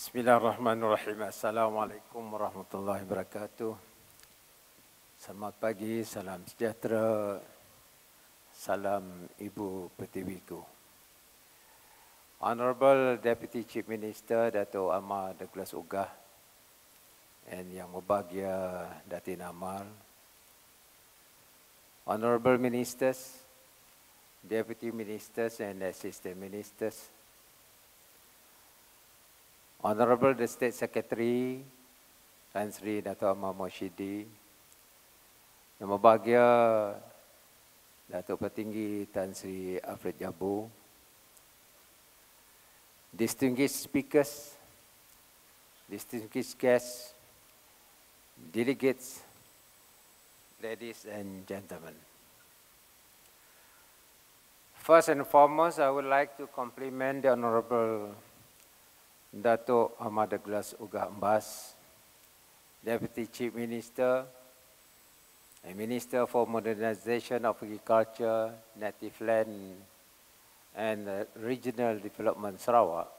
Bismillahirrahmanirrahim. Assalamualaikum warahmatullahi wabarakatuh. Selamat pagi, salam sejahtera, salam Ibu Pertiwiku. Honorable Deputy Chief Minister Dato' Amar Douglas Ogah and Yang Berbahagia Datin Amar, Honorable Ministers, Deputy Ministers and Assistant Ministers, Honorable the State Secretary, Tan Sri Dato' Amar Moshidi, Yang Berbahagia Datuk Petinggi Tan Sri Alfred Jabu, distinguished speakers, distinguished guests, delegates, ladies and gentlemen. First and foremost, I would like to compliment the Honorable Dato' Amar Douglas Ogah Mbas, Deputy Chief Minister and Minister for Modernization of Agriculture, Native Land and Regional Development Sarawak,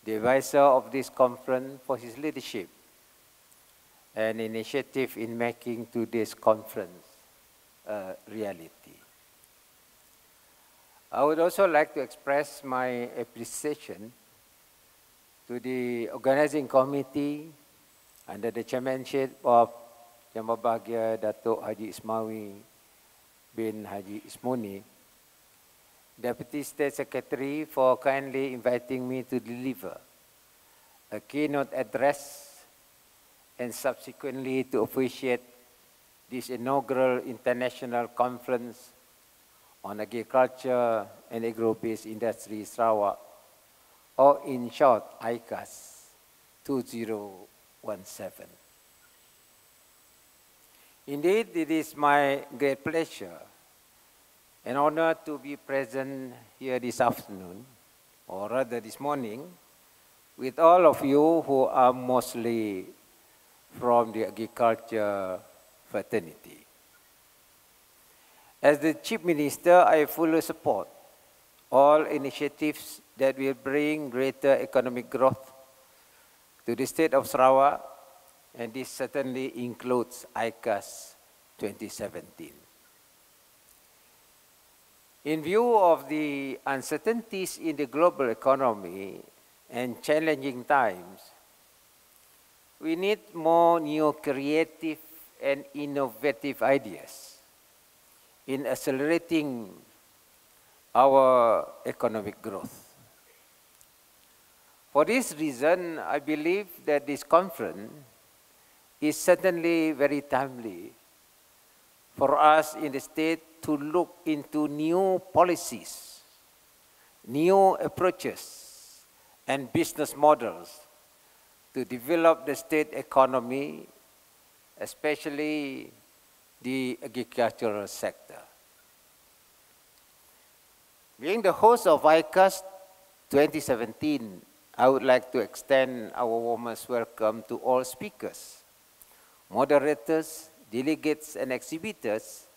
the advisor of this conference, for his leadership and initiative in making today's conference a reality. I would also like to express my appreciation to the organizing committee under the chairmanship of Yang Berbahagia Datuk Haji Ismawi bin Haji Ismuni, Deputy State Secretary, for kindly inviting me to deliver a keynote address and subsequently to officiate this inaugural international conference on agriculture and agro-based industry Sarawak, or in short, ICAS 2017. Indeed, it is my great pleasure and honor to be present here this afternoon, or rather this morning, with all of you who are mostly from the agriculture fraternity. As the Chief Minister, I fully support all initiatives that will bring greater economic growth to the state of Sarawak, and this certainly includes ICAS 2017. In view of the uncertainties in the global economy and challenging times, we need more new creative and innovative ideas in accelerating our economic growth. For this reason, I believe that this conference is certainly very timely for us in the state to look into new policies, new approaches, and business models to develop the state economy, especially the agricultural sector. Being the host of ICAS 2017, I would like to extend our warmest welcome to all speakers, moderators, delegates, and exhibitors,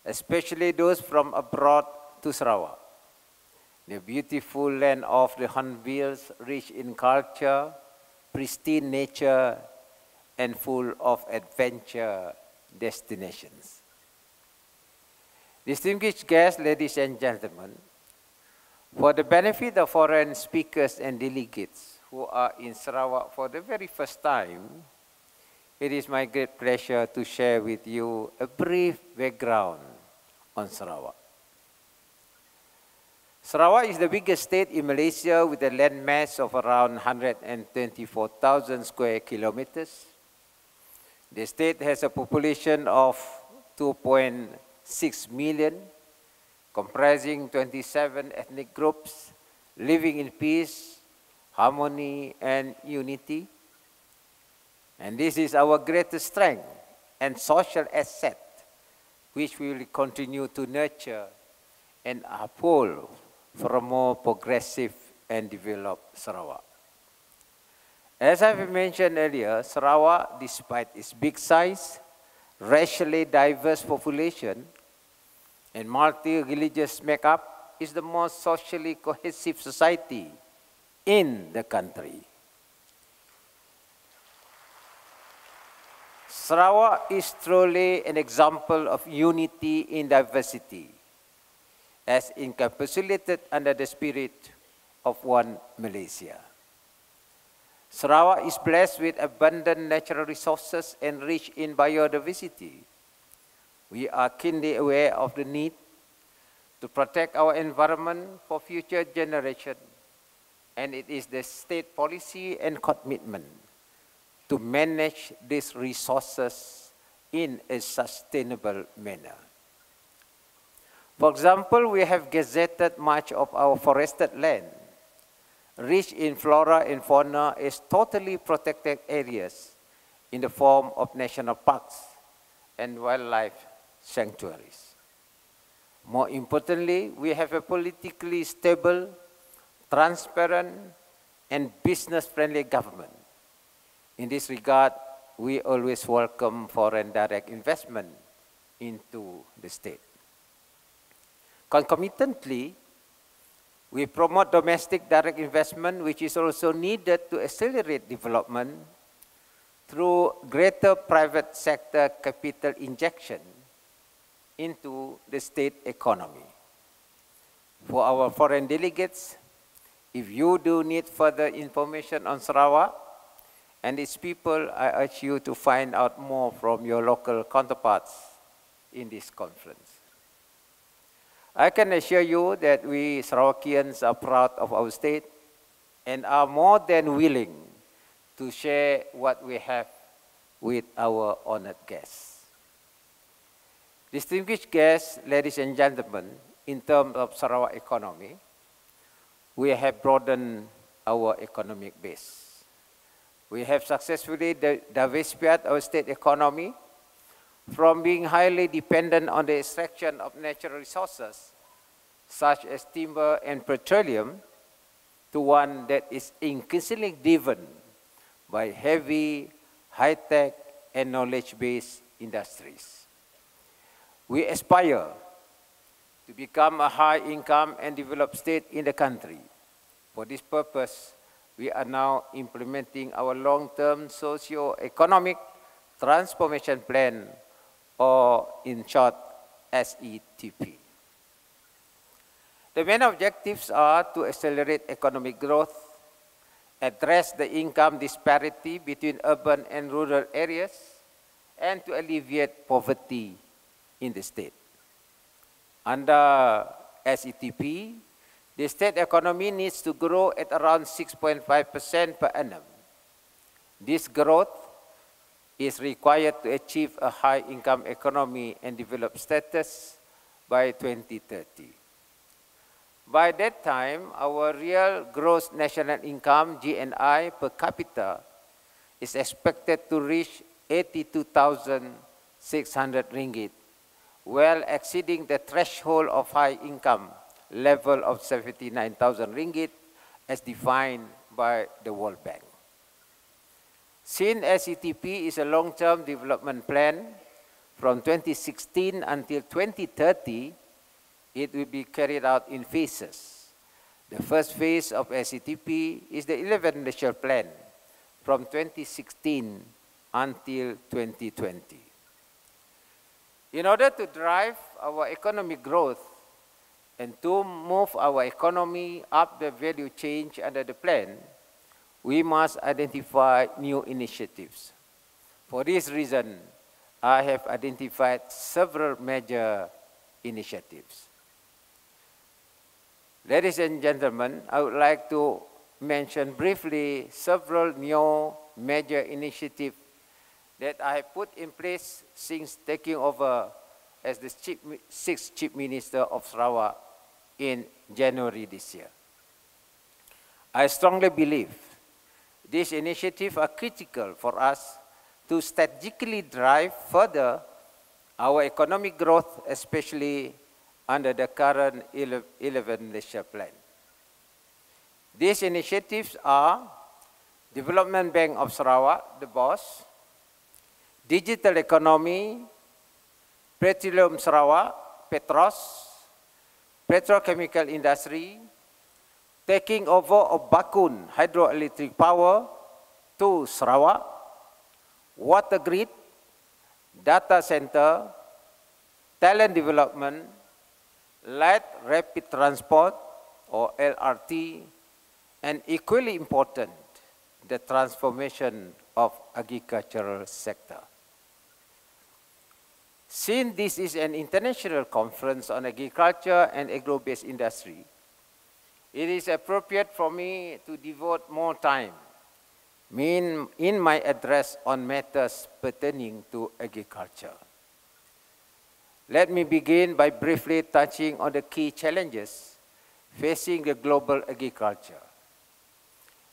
especially those from abroad to Sarawak, the beautiful land of the Hornbills, rich in culture, pristine nature, and full of adventure destinations. Distinguished guests, ladies and gentlemen, for the benefit of foreign speakers and delegates who are in Sarawak for the very first time, it is my great pleasure to share with you a brief background on Sarawak. Sarawak is the biggest state in Malaysia with a land mass of around 124,000 square kilometers. The state has a population of 2.6 million, comprising 27 ethnic groups, living in peace, harmony, and unity. And this is our greatest strength and social asset, which we will continue to nurture and uphold for a more progressive and developed Sarawak. As I've mentioned earlier, Sarawak, despite its big size, racially diverse population, and multi-religious makeup, is the most socially cohesive society in the country. Sarawak is truly an example of unity in diversity, as encapsulated under the spirit of one Malaysia. Sarawak is blessed with abundant natural resources and rich in biodiversity. We are keenly aware of the need to protect our environment for future generations, and it is the state policy and commitment to manage these resources in a sustainable manner. For example, we have gazetted much of our forested land, rich in flora and fauna, as totally protected areas in the form of national parks and wildlife sanctuaries. More importantly, we have a politically stable, transparent, and business-friendly government. In this regard, we always welcome foreign direct investment into the state. Concomitantly, we promote domestic direct investment, which is also needed to accelerate development through greater private sector capital injection into the state economy. For our foreign delegates, if you do need further information on Sarawak and its people, I urge you to find out more from your local counterparts in this conference. I can assure you that we Sarawakians are proud of our state and are more than willing to share what we have with our honored guests. Distinguished guests, ladies and gentlemen, in terms of Sarawak economy, we have broadened our economic base. We have successfully diversified our state economy from being highly dependent on the extraction of natural resources, such as timber and petroleum, to one that is increasingly driven by heavy, high-tech, and knowledge-based industries. We aspire to become a high-income and developed state in the country. For this purpose, we are now implementing our long-term socio-economic transformation plan, or in short, SETP. The main objectives are to accelerate economic growth, address the income disparity between urban and rural areas, and to alleviate poverty in the state. Under SETP, the state economy needs to grow at around 6.5% per annum. This growth is required to achieve a high-income economy and developed status by 2030. By that time, our real gross national income, GNI, per capita is expected to reach 82,600 ringgit, well exceeding the threshold of high income level of 79,000 ringgit as defined by the World Bank. Since SETP is a long-term development plan from 2016 until 2030, it will be carried out in phases. The first phase of SETP is the 11th National Plan from 2016 until 2020. In order to drive our economic growth and to move our economy up the value chain under the plan, we must identify new initiatives. For this reason, I have identified several major initiatives. Ladies and gentlemen, I would like to mention briefly several new major initiatives that I have put in place since taking over as the sixth Chief Minister of Sarawak in January this year. I strongly believe these initiatives are critical for us to strategically drive further our economic growth, especially under the current 11th National Plan. These initiatives are Development Bank of Sarawak, the BOSS, Digital Economy, Petroleum Sarawak, Petros, Petrochemical Industry, taking over of Bakun hydroelectric power to Sarawak, water grid, data center, talent development, light rapid transport or LRT, and equally important, the transformation of agricultural sector. Since this is an international conference on agriculture and agro-based industry, it is appropriate for me to devote more time in my address on matters pertaining to agriculture. Let me begin by briefly touching on the key challenges facing the global agriculture.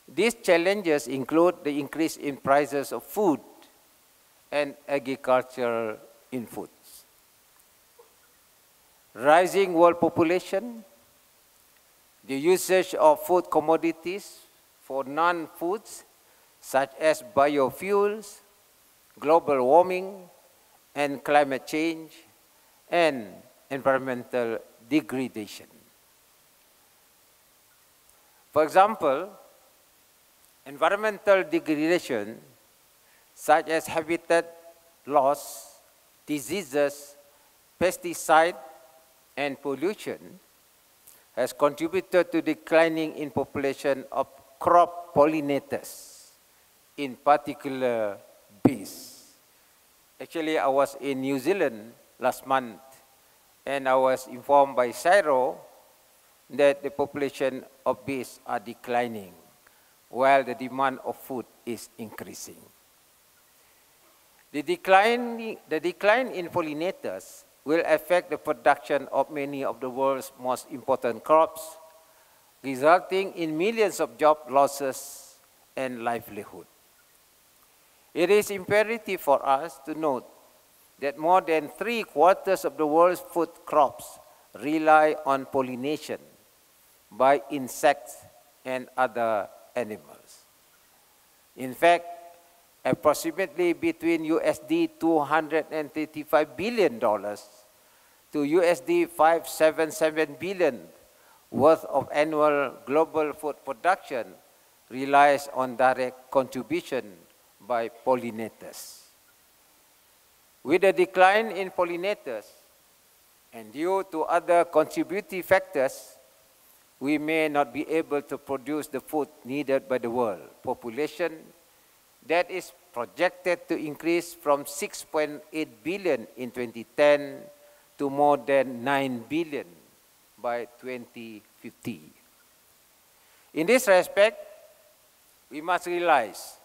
These challenges include the increase in prices of food and agricultural inputs, rising world population, the usage of food commodities for non-foods such as biofuels, global warming and climate change, and environmental degradation. For example, environmental degradation such as habitat loss, diseases, pesticide, and pollution has contributed to declining in population of crop pollinators, in particular bees. Actually, I was in New Zealand last month, and I was informed by CSIRO that the population of bees are declining, while the demand of food is increasing. The decline in pollinators will affect the production of many of the world's most important crops, resulting in millions of job losses and livelihood. It is imperative for us to note that more than 3/4 of the world's food crops rely on pollination by insects and other animals. In fact, approximately between USD $235 billion to USD $577 billion worth of annual global food production relies on direct contribution by pollinators. With the decline in pollinators and due to other contributing factors, we may not be able to produce the food needed by the world population that is projected to increase from 6.8 billion in 2010 to more than 9 billion by 2050. In this respect, we must realize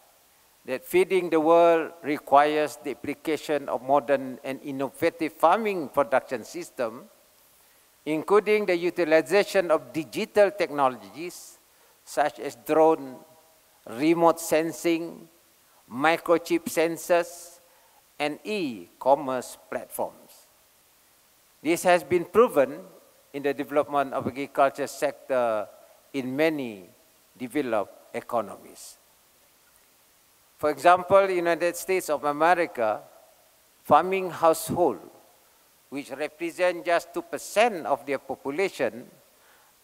that feeding the world requires the application of modern and innovative farming production systems, including the utilization of digital technologies such as drone, remote sensing, microchip sensors, and e-commerce platforms. This has been proven in the development of the agriculture sector in many developed economies. For example, the United States of America, farming households, which represent just 2% of their population,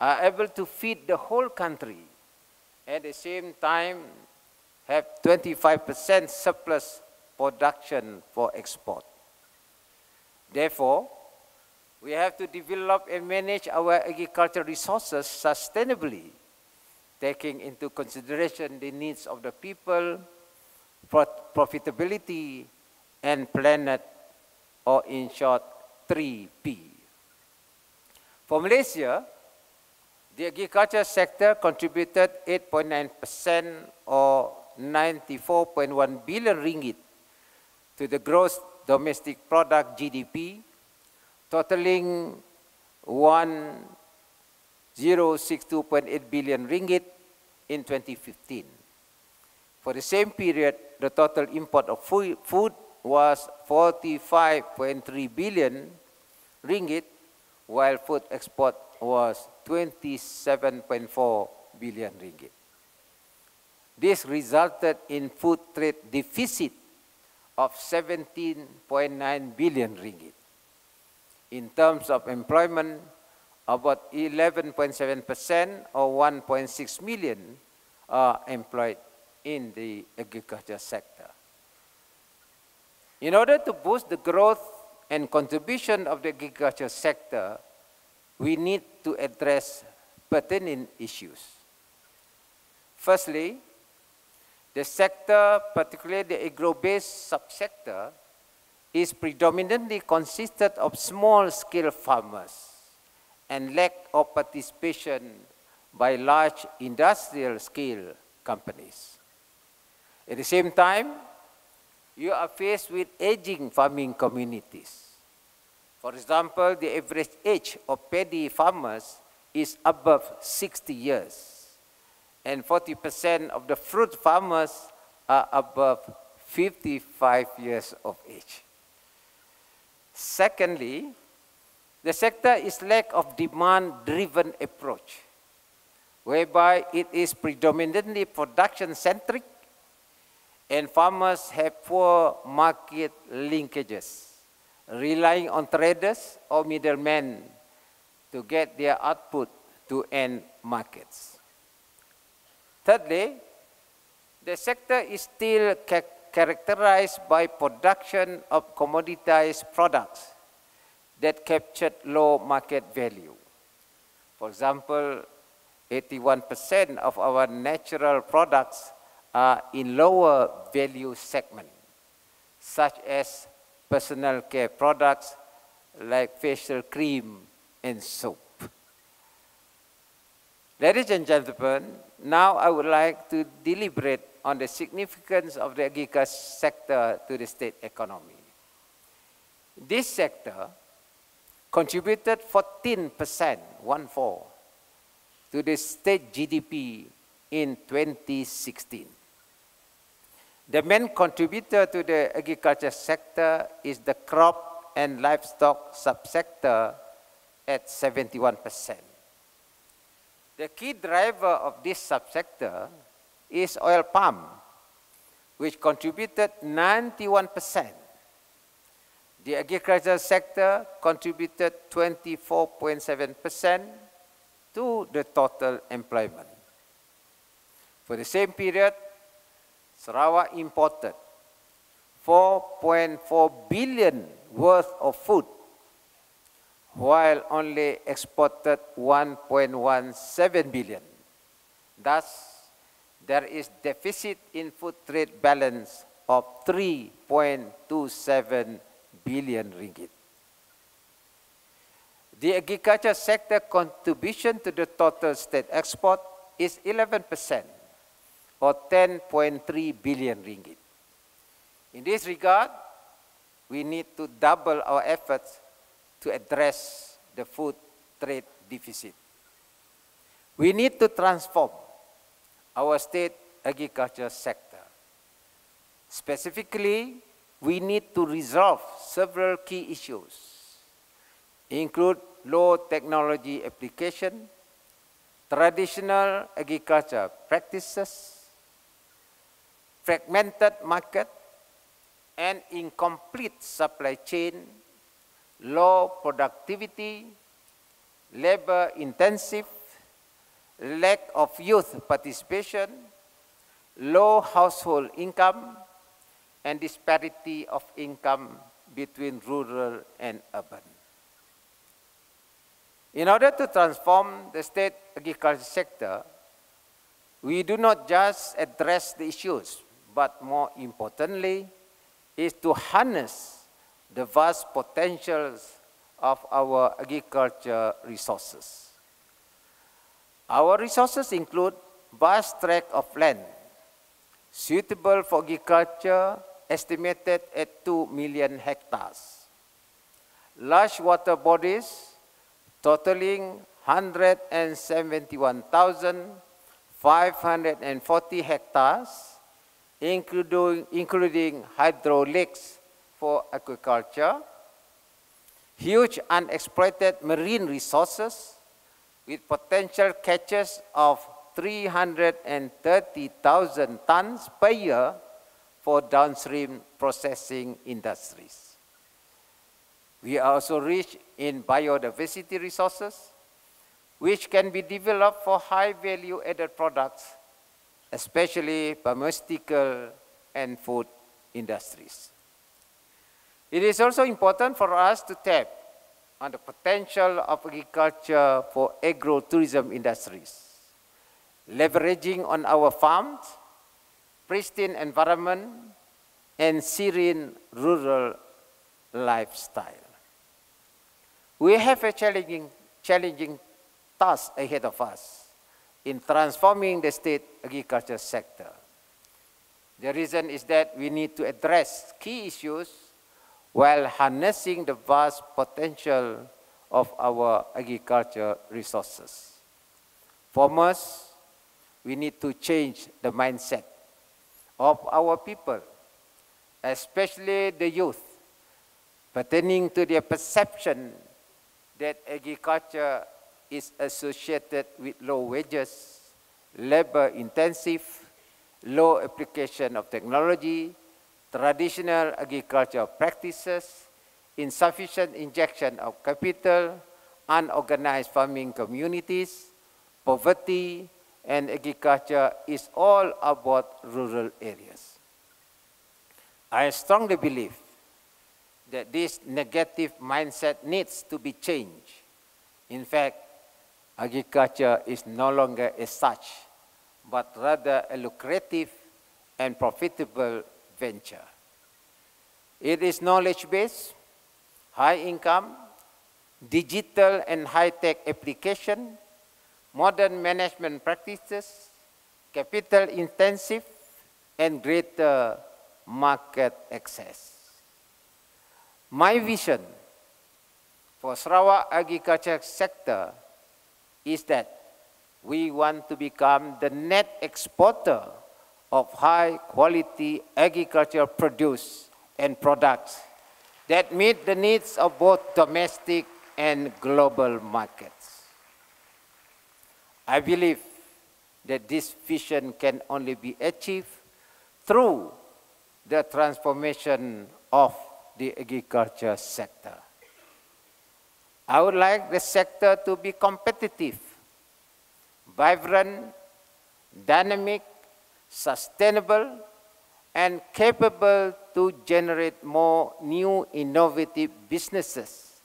are able to feed the whole country, at the same time have 25% surplus production for export. Therefore, we have to develop and manage our agricultural resources sustainably, taking into consideration the needs of the people, profitability, and planet, or in short, 3P. For Malaysia, the agriculture sector contributed 8.9% or 94.1 billion ringgit to the gross domestic product GDP, totaling 1062.8 billion ringgit in 2015. For the same period, the total import of food was 45.3 billion ringgit, while food export was 27.4 billion ringgit. This resulted in food trade deficit of 17.9 billion ringgit. In terms of employment, about 11.7% or 1.6 million are employed in the agriculture sector. In order to boost the growth and contribution of the agriculture sector, we need to address pertinent issues. Firstly, the sector, particularly the agro-based subsector, is predominantly consisted of small-scale farmers and lack of participation by large industrial-scale companies. At the same time, you are faced with aging farming communities. For example, the average age of paddy farmers is above 60 years, and 40% of the fruit farmers are above 55 years of age. Secondly, the sector is lack of demand-driven approach, whereby it is predominantly production-centric and farmers have poor market linkages, relying on traders or middlemen to get their output to end markets. Thirdly, the sector is still characterized by production of commoditized products that captured low market value. For example, 81% of our natural products are in lower value segment, such as personal care products like facial cream and soap. Ladies and gentlemen, now I would like to deliberate on the significance of the agriculture sector to the state economy. This sector contributed 14%, 1/4, to the state GDP in 2016. The main contributor to the agriculture sector is the crop and livestock subsector at 71%. The key driver of this subsector is oil palm, which contributed 91%. The agriculture sector contributed 24.7% to the total employment. For the same period, Sarawak imported 4.4 billion worth of food, while only exported 1.17 billion. Thus, there is deficit in food trade balance of 3.27 billion ringgit. The agriculture sector contribution to the total state export is 11%, or 10.3 billion ringgit. In this regard, we need to double our efforts to address the food trade deficit. We need to transform our state agriculture sector. Specifically, we need to resolve several key issues, include low technology application, traditional agriculture practices, fragmented market, and incomplete supply chain, low productivity, labor intensive, lack of youth participation, low household income, and disparity of income between rural and urban. In order to transform the state agriculture sector, we do not just address the issues, but more importantly, is to harness the vast potentials of our agriculture resources. Our resources include vast tract of land suitable for agriculture, estimated at 2 million hectares, large water bodies totaling 171,540 hectares, including hydro lakes for agriculture, huge unexploited marine resources with potential catches of 330,000 tons per year for downstream processing industries. We are also rich in biodiversity resources, which can be developed for high value added products, especially pharmaceutical and food industries. It is also important for us to tap on the potential of agriculture for agro-tourism industries, leveraging on our farms, pristine environment, and serene rural lifestyle. We have a challenging task ahead of us in transforming the state agriculture sector. The reason is that we need to address key issues while harnessing the vast potential of our agriculture resources. Foremost, we need to change the mindset of our people, especially the youth, pertaining to their perception that agriculture is associated with low wages, labor-intensive, low application of technology, traditional agricultural practices, insufficient injection of capital, unorganized farming communities, poverty, and agriculture is all about rural areas. I strongly believe that this negative mindset needs to be changed. In fact, agriculture is no longer as such, but rather a lucrative and profitable venture. It is knowledge-based, high income, digital and high-tech application, modern management practices, capital-intensive, and greater market access. My vision for Sarawak agriculture sector is that we want to become the net exporter of high-quality agricultural produce and products that meet the needs of both domestic and global markets. I believe that this vision can only be achieved through the transformation of the agriculture sector. I would like the sector to be competitive, vibrant, dynamic, sustainable, and capable to generate more new innovative businesses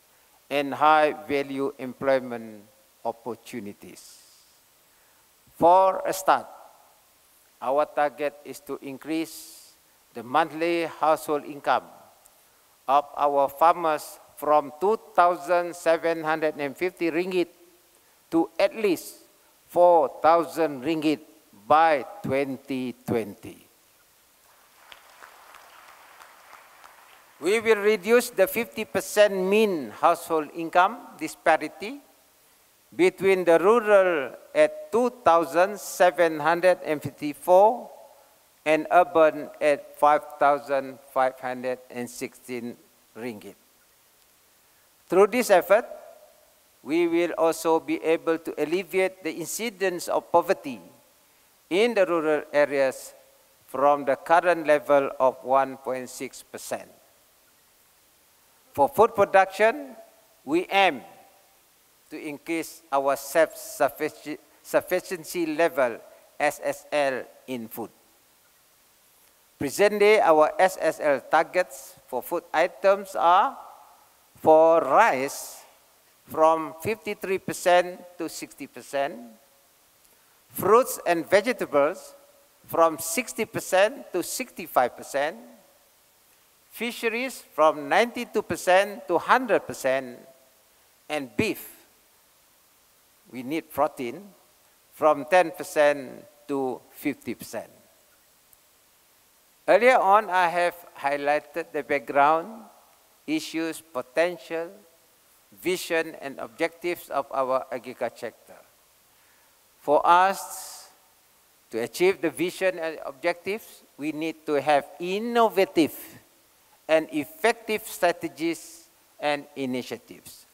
and high-value employment opportunities. For a start, our target is to increase the monthly household income of our farmers from 2,750 ringgit to at least 4,000 ringgit by 2020. We will reduce the 50% mean household income disparity between the rural at 2,754 and urban at 5,516 ringgit. Through this effort, we will also be able to alleviate the incidence of poverty in the rural areas from the current level of 1.6%. For food production, we aim to increase our self-sufficiency level SSL in food. Presently, our SSL targets for food items are for rice from 53% to 60%, fruits and vegetables from 60% to 65%, fisheries from 92% to 100%, and beef, we need protein, from 10% to 50%. Earlier on, I have highlighted the background, issues, potential, vision, and objectives of our agriculture sector. For us to achieve the vision and objectives, we need to have innovative and effective strategies and initiatives.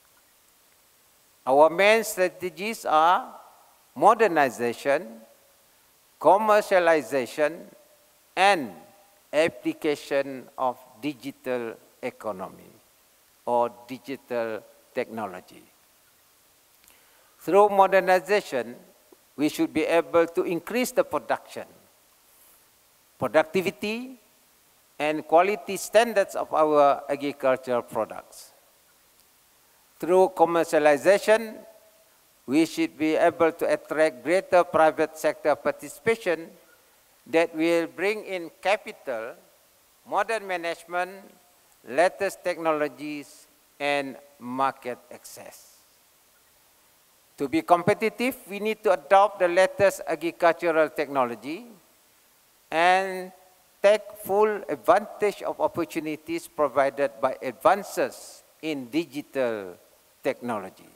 Our main strategies are modernization, commercialization, and application of digital economy or digital technology. Through modernization, we should be able to increase the production, productivity, and quality standards of our agricultural products. Through commercialization, we should be able to attract greater private sector participation that will bring in capital, modern management, latest technologies, and market access. To be competitive, we need to adopt the latest agricultural technology and take full advantage of opportunities provided by advances in digital technology.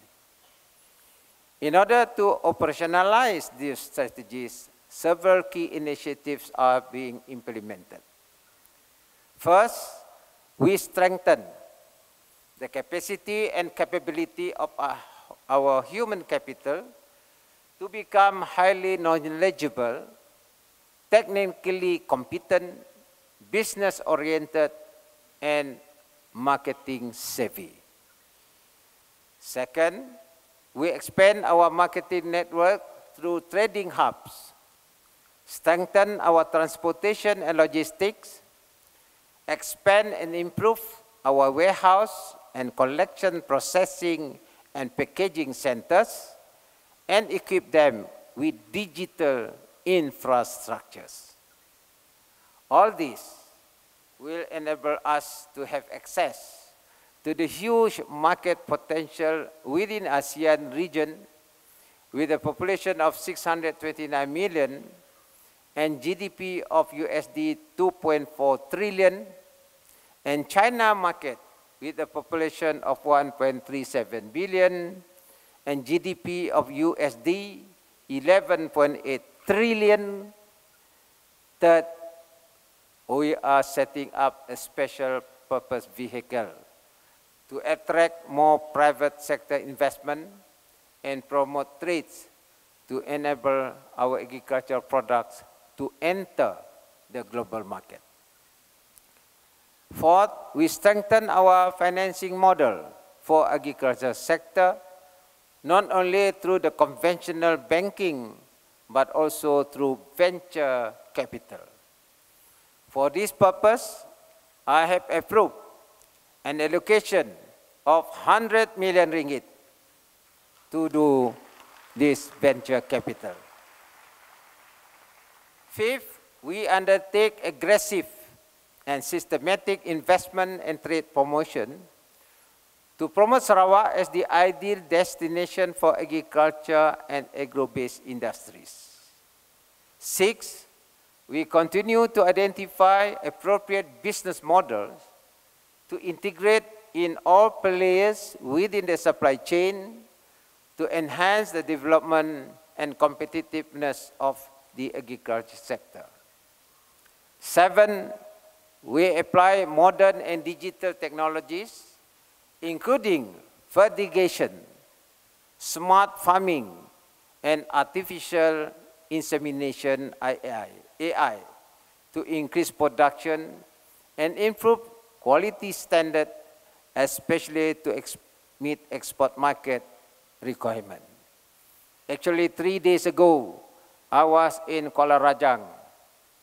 In order to operationalize these strategies, several key initiatives are being implemented. First, we strengthen the capacity and capability of our human capital to become highly knowledgeable, technically competent, business-oriented, and marketing savvy. Second, we expand our marketing network through trading hubs, strengthen our transportation and logistics, expand and improve our warehouse and collection, processing, and packaging centers, and equip them with digital infrastructures. All this will enable us to have access to the huge market potential within ASEAN region with a population of 629 million and GDP of USD 2.4 trillion, and China market with a population of 1.37 billion and GDP of USD 11.8 trillion. Third, we are setting up a special purpose vehicle to attract more private sector investment and promote trades to enable our agricultural products to enter the global market. Fourth, we strengthen our financing model for agriculture sector, not only through the conventional banking, but also through venture capital. For this purpose, I have approved an allocation of 100 million ringgit to do this venture capital. Fifth, we undertake aggressive and systematic investment and trade promotion to promote Sarawak as the ideal destination for agriculture and agro-based industries. Six, we continue to identify appropriate business models to integrate in all players within the supply chain to enhance the development and competitiveness of the agriculture sector. Seven, we apply modern and digital technologies, including fertigation, smart farming, and artificial insemination AI, to increase production and improve quality standard, especially to meet export market requirement. Actually, 3 days ago, I was in Kuala Rajang,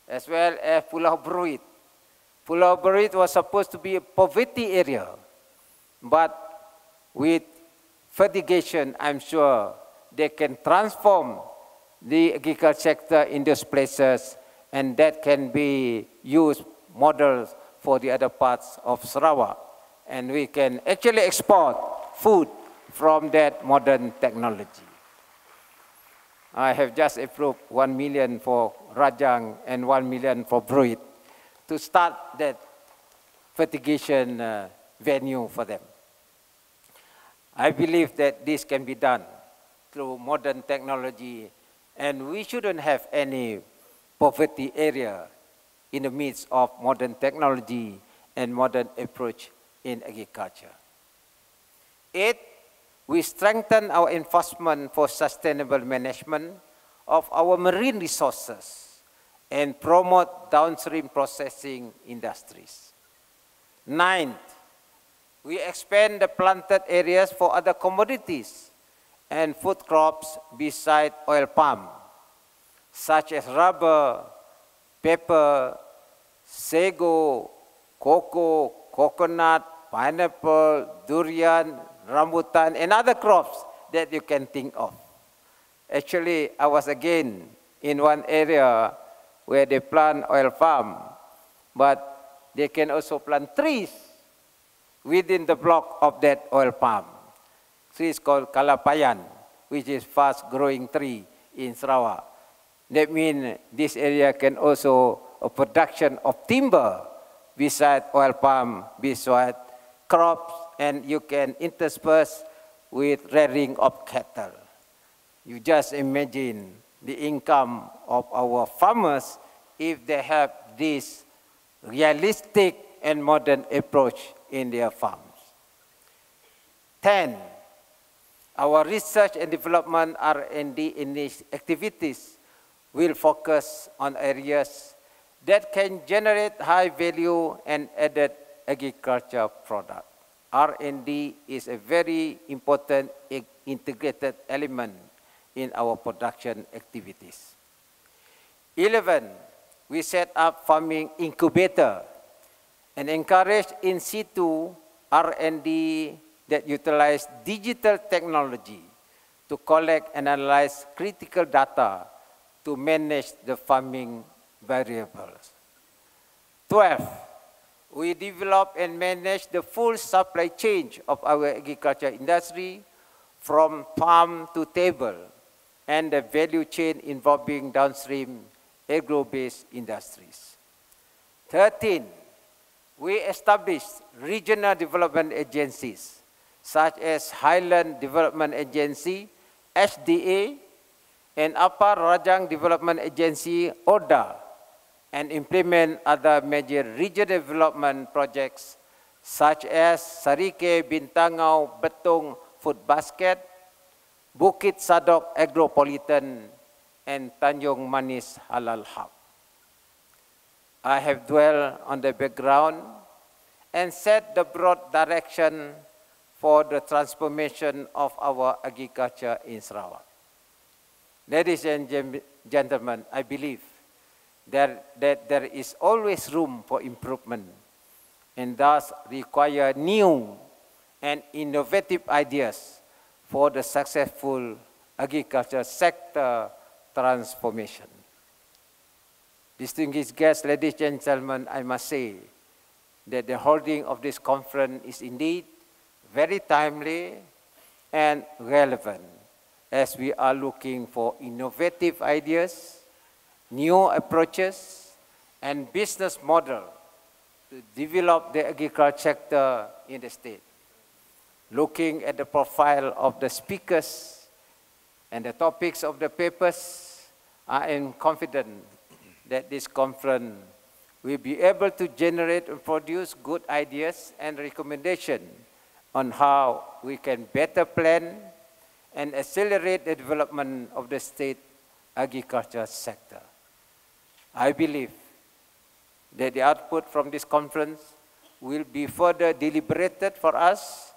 as well as Pulau Beruit. Pulau Beruit was supposed to be a poverty area, but with fertigation, I'm sure they can transform the agriculture sector in those places, and that can be used models for the other parts of Sarawak. And we can actually export food from that modern technology. I have just approved 1 million for Rajang and 1 million for Beruit to start that fertigation venue for them. I believe that this can be done through modern technology, and we shouldn't have any poverty area in the midst of modern technology and modern approach in agriculture. 8, we strengthen our enforcement for sustainable management of our marine resources and promote downstream processing industries. 9, we expand the planted areas for other commodities and food crops beside oil palm, such as rubber, pepper, sago, cocoa, coconut, pineapple, durian, rambutan, and other crops that you can think of. Actually, I was again in one area where they plant oil palm, but they can also plant trees within the block of that oil palm. Tree is called Kalapayan, which is fast-growing tree in Sarawak. That means this area can also a production of timber beside oil palm, beside crops, and you can intersperse with rearing of cattle. You just imagine the income of our farmers if they have this realistic and modern approach in their farms. 10. Our research and development R&D activities will focus on areas that can generate high value and added agriculture product. R&D is a very important integrated element in our production activities. 11, we set up farming incubator and encourage in situ R&D that utilize digital technology to collect and analyze critical data to manage the farming variables. 12, we develop and manage the full supply chain of our agriculture industry from farm to table and the value chain involving downstream agro-based industries. 13, we established regional development agencies such as Highland Development Agency, HDA, and Upper Rajang Development Agency, ODA, and implement other major regional development projects such as Sarike Bintangau Betong Food Basket, Bukit Sadok Agropolitan, and Tanjung Manis Halal Hub. I have dwelled on the background and set the broad direction for the transformation of our agriculture in Sarawak. Ladies and gentlemen, I believe that there is always room for improvement and thus require new and innovative ideas for the successful agriculture sector transformation. Distinguished guests, ladies and gentlemen, I must say that the holding of this conference is indeed very timely and relevant as we are looking for innovative ideas, new approaches, and business model to develop the agriculture sector in the state. Looking at the profile of the speakers and the topics of the papers, I am confident that this conference will be able to generate and produce good ideas and recommendations on how we can better plan and accelerate the development of the state agriculture sector. I believe that the output from this conference will be further deliberated for us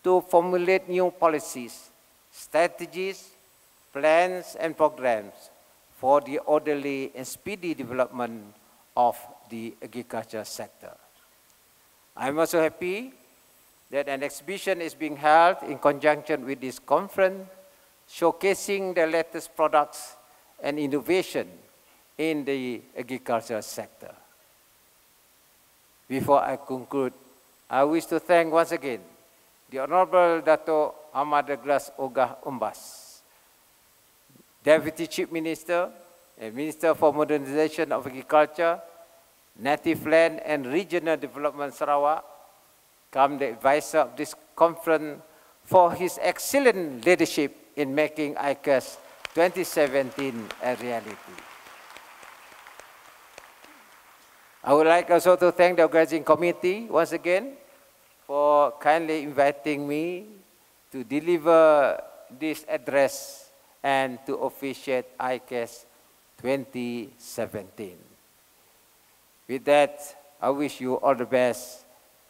to formulate new policies, strategies, plans, and programs for the orderly and speedy development of the agriculture sector. I'm also happy that an exhibition is being held in conjunction with this conference, showcasing the latest products and innovation in the agriculture sector. Before I conclude, I wish to thank once again the Honorable Dato' Ahmad Douglas Ogah Umbas, Deputy Chief Minister and Minister for Modernization of Agriculture, Native Land and Regional Development Sarawak, come the advisor of this conference for his excellent leadership in making ICAS 2017 a reality. I would like also to thank the organizing committee once again for kindly inviting me to deliver this address and to officiate ICAS 2017. With that, I wish you all the best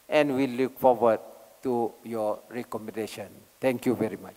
and we look forward to your recommendation. Thank you very much.